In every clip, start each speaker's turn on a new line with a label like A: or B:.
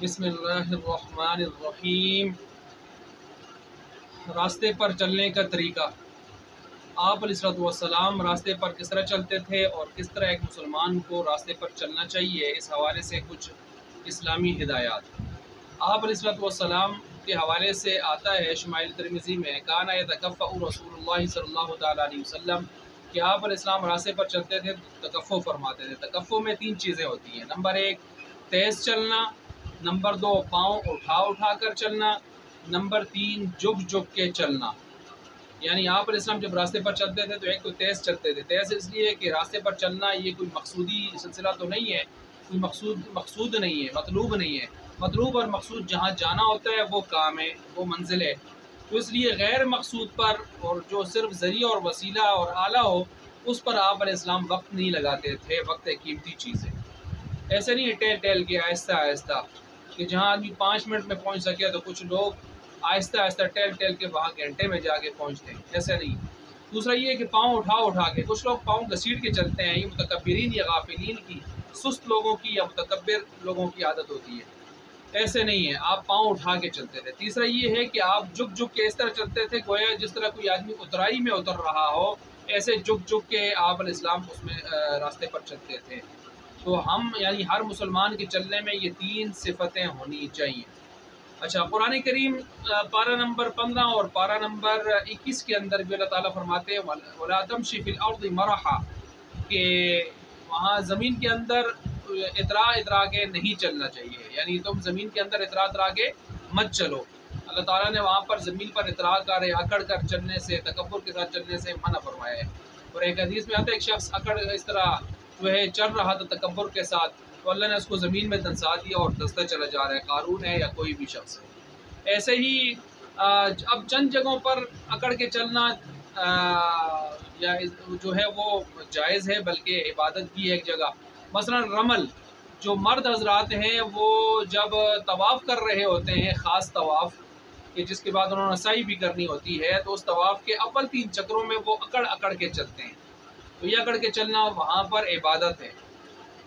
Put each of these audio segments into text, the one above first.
A: बिस्मिल्लाहिर्रहमानिर्रहीम। रास्ते पर चलने का तरीका। आप अलैहिस्सलाम रास्ते पर किस तरह चलते थे और किस तरह एक मुसलमान को रास्ते पर चलना चाहिए, इस हवाले से कुछ इस्लामी हिदायत। आप अलैहिस्सलाम के हवाले से आता है शुमाइल तिरमिज़ी में, काना यतकफ़्फ़उ रसूलुल्लाह सल्लल्लाहु तआला अलैहि वसल्लम, कि आप अलैहिस्सलाम रास्ते पर चलते थे तकफ़्फ़ु फरमाते थे। तकफ़्फ़ु में 3 चीज़ें होती हैं। नंबर 1 तेज़ चलना, नंबर 2 पाँव उठा कर चलना, नंबर 3 झुक के चलना। यानी आप अलैहिस्सलाम जब रास्ते पर चलते थे तो एक तो तेज़ चलते थे। तेज़ इसलिए कि रास्ते पर चलना ये कोई मकसूदी सिलसिला तो नहीं है, कोई मकसूद नहीं है, मतलूब नहीं है। मतलूब और मकसूद जहाँ जाना होता है वो काम है, वो मंजिल है। तो इसलिए गैर मकसूद पर और जो सिर्फ ज़रिया और वसीला और आला हो, उस पर आप अलैहिस्सलाम वक्त नहीं लगाते थे। वक्त एक कीमती चीज़ है। ऐसे नहीं है टहल के आहिस्ता आहिस्ता कि जहाँ आदमी 5 मिनट में पहुँच सके, तो कुछ लोग आहिस्ता आहिस्ता टहल के वहाँ घंटे में जाके पहुँचते हैं। ऐसा नहीं। दूसरा ये है कि पाँव उठा के, कुछ लोग पाँव घसीट के चलते हैं। ये मुतकब्बिरीन या गाफिलीन की, सुस्त लोगों की या मुतकब्बिर लोगों की आदत होती है। ऐसे नहीं है, आप पाँव उठा के चलते थे। तीसरा ये है कि आप झुक के इस तरह चलते थे गोया जिस तरह कोई आदमी उतराई में उतर रहा हो, ऐसे झुक के आप अलैहिस्सलाम उसमें रास्ते पर चलते थे। तो हम यानी हर मुसलमान के चलने में ये 3 सिफतें होनी चाहिए। अच्छा, कुरान करीम पारा नंबर 15 और पारा नंबर 21 के अंदर भी अल्लाह ताला फरमाते हैं वला तमशी फिल अर्दि मरहा, कि वहाँ ज़मीन के अंदर इतरा के नहीं चलना चाहिए। यानी तुम ज़मीन के अंदर इतरा के मत चलो। अल्लाह ताला ने वहाँ पर ज़मीन पर इतरा कर अकड़ कर चलने से, तकब्बुर के साथ चलने से मना फरमाया है। और एक हदीस में आता है एक शख्स अकड़ इस तरह जो है चल रहा था तकब्बुर के साथ, तो अल्लाह ने उसको ज़मीन में धंसा दिया और धंसता चला जा रहा है। कारून है या कोई भी शख्स है। ऐसे ही अब चंद जगहों पर अकड़ के चलना या जो है वो जायज़ है, बल्कि इबादत भी है एक जगह। मसलन रमल, जो मर्द हजरात हैं वो जब तवाफ़ कर रहे होते हैं, ख़ास तवाफ़ कि जिसके बाद उन्होंने सई भी करनी होती है, तो उस तवाफ़ के अव्वल 3 चक्रों में वो अकड़ के चलते हैं। तो ये अकड़ के चलना वहाँ पर इबादत है।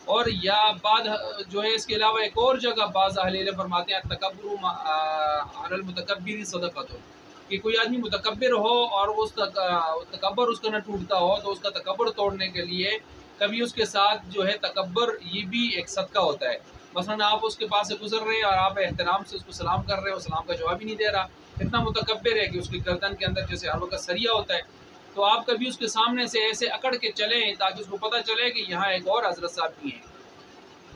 A: और या बाद जो है इसके अलावा एक और जगह बाज़ अहले इल्म फरमाते हैं तकब्बुरु अलल मुतकब्बिरी सदक़तुन, कि कोई आदमी मुतकब्बिर हो और उस तकब्बुर उसका न टूटता हो, तो उसका तकब्बुर तोड़ने के लिए कभी उसके साथ जो है तकब्बुर ये भी एक सदका होता है। मसलन आप उसके पास से गुजर रहे हैं और आप एहतराम से उसको सलाम कर रहे हो, सलाम का जवाब ही नहीं दे रहा, इतना मुतकब्बिर है कि उसकी गर्दन के अंदर जैसे हर वक्त सरिया होता है। तो आप कभी उसके सामने से ऐसे अकड़ के चलें ताकि उसको पता चले कि यहाँ एक और हज़रत साहब भी हैं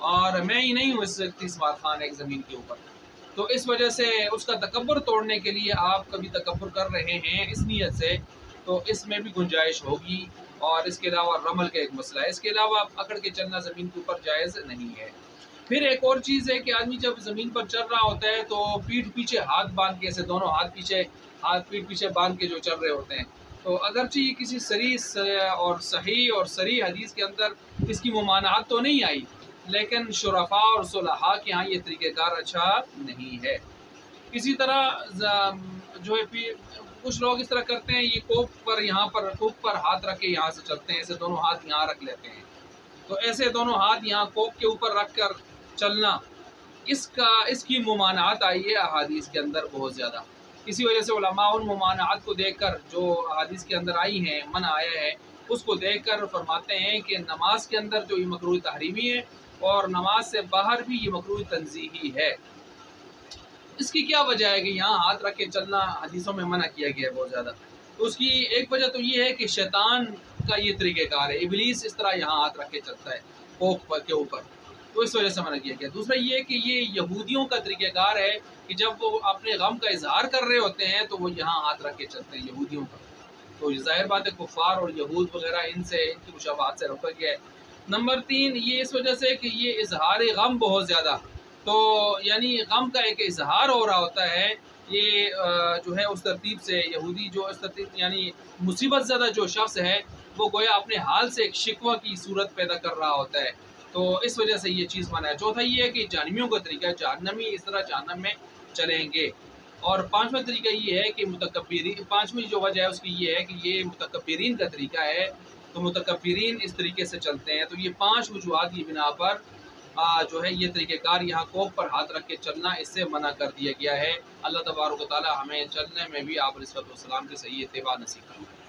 A: और मैं ही नहीं हूँ इस 30 बार खान एक ज़मीन के ऊपर। तो इस वजह से उसका तकब्बुर तोड़ने के लिए आप कभी तकब्बुर कर रहे हैं इस नीयत से, तो इसमें भी गुंजाइश होगी। और इसके अलावा रमल का एक मसला है। इसके अलावा अकड़ के चलना ज़मीन के ऊपर जायज़ नहीं है। फिर एक और चीज़ है कि आदमी जब ज़मीन पर चल रहा होता है तो पीठ पीछे हाथ बांध के, ऐसे दोनों हाथ पीठ पीछे बांध के जो चल रहे होते हैं, तो अगरचे ये किसी सरी और सही और सरी हदीस के अंदर इसकी मुमानात तो नहीं आई, लेकिन शुरफा और सुलहा के यहाँ ये तरीक़ेकार अच्छा नहीं है। इसी तरह जो है कुछ लोग इस तरह करते हैं, ये कोप पर यहाँ पर कोप पर हाथ रख के यहाँ से चलते हैं, ऐसे दोनों हाथ यहाँ रख लेते हैं। तो ऐसे दोनों हाथ यहाँ कोप के ऊपर रख कर चलना, इसकी मुमानात आई है अहादीस के अंदर बहुत ज़्यादा। इसी वजह से उलमा उन मुमानात को देखकर जो अहादीस के अंदर आई हैं, मन आया है, उसको देखकर फरमाते हैं कि नमाज के अंदर जो ये मकरूह तहरीमी है और नमाज से बाहर भी ये मकरूह तंज़ीही है। इसकी क्या वजह है कि यहाँ हाथ रख के चलना हदीसों में मना किया गया है बहुत ज़्यादा? तो उसकी एक वजह तो ये है कि शैतान का ये तरीक़ेकार है, इबलीस इस तरह यहाँ हाथ रख के चलता है कोख के ऊपर, तो इस वजह से मना किया गया। दूसरा ये है कि ये यहूदियों का तरीक़ेकार है कि जब वो अपने गम का इजहार कर रहे होते हैं तो वो यहाँ हाथ रख के चलते हैं, यहूदियों का। तो ज़ाहिर बात है कुफ़ार और यहूद वगैरह इनसे, इनकी मुशाबहत से रोका गया है। नंबर 3 ये इस वजह से कि ये इजहार गम बहुत ज़्यादा, तो यानी गम का एक इजहार हो रहा होता है, ये जो है उस तरतीब से यहूदी जो इस तरतीब यानी मुसीबत ज़्यादा जो शख्स है वो गोया अपने हाल से एक शिकवा की सूरत पैदा कर रहा होता है, तो इस वजह से ये चीज़ मना है। चौथा ये है कि जहन्नमियों का तरीका है, जहन्नमी इस तरह जहन्नम में चलेंगे। और 5वां तरीका ये है कि मुतकब्बिरीन, 5वीं जो वजह है उसकी ये है कि ये मुतकब्बिरीन का तरीका है, तो मुतकब्बिरीन इस तरीके से चलते हैं। तो ये 5 वजूहात की बिना पर جو ہے یہ طریقہ کار یہاں کوپ پر ہاتھ رکھ کے چلنا اس سے منع کر دیا گیا ہے۔ اللہ تبارک و تعالی ہمیں چلنے میں بھی آپ علیہ الصلوۃ والسلام کے صحیح اتباع نصیب فرمائے۔